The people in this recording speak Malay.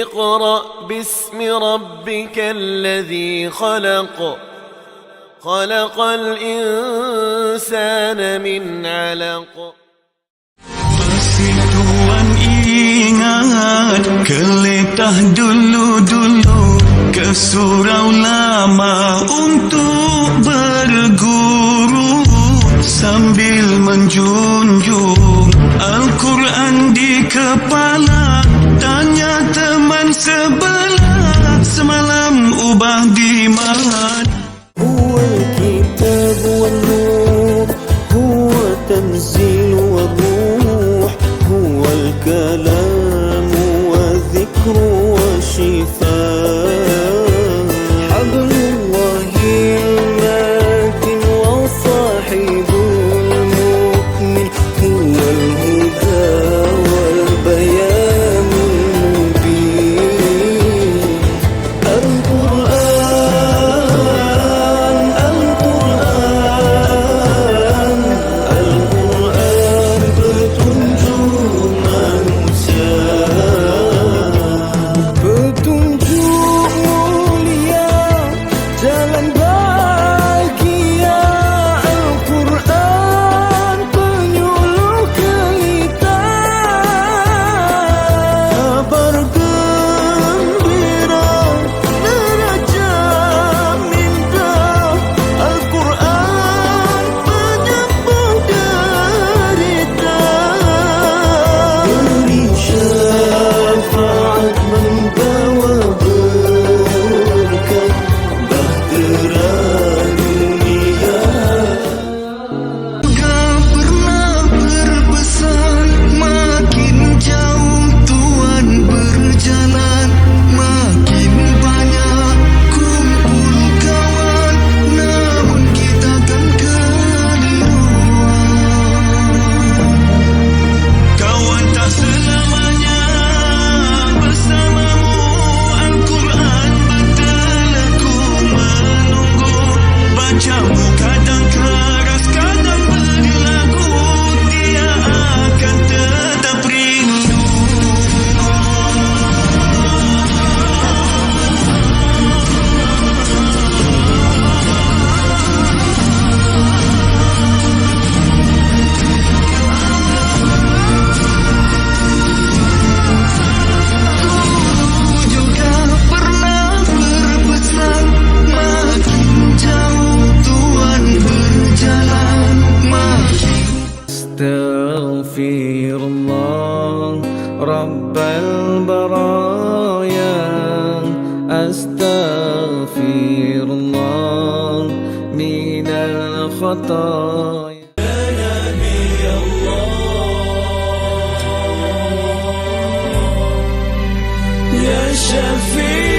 اقرأ باسم ربك الذي خلق خلق الإنسان من علق. Tuan ingat keletah dulu-dulu ke surau lama untuk berguru sambil menjunjung Al-Quran di kepala. Tanya teman sebelah, semalam ubah di mana? Huwal kitab wal nur, huwa tanzil wa ruh, huwal kalam wa dhikru wa shifaa. Hablullahi al-matin wa sahibul mu'min, huwal huda wal bayanul mubin. Al-Quran petunjuk manusia, petunjuk mulia, jalan bahagia. Al-Quran penyuluh pelita, kabar gembira, neraca minda. Al-Quran penyembuh derita, beri syafaat, membawa berkat, bahtera dunia. Gak pernah berbesar, makin jauh Tuhan berjalan, makin banyak kumpul kawan, namun kita kan keliruan. Kawan tak selamanya bersamamu, Al-Quran berteleku menunggu, bacamu kadang keras, kadang berlagu, dia akan tetap rindu. Juga pernah berbesar, makin jauh Tuhan berjalan, makin Astaghfirullah Rabbal baraya, astaghfirullah minal khataya. Ya Syafi'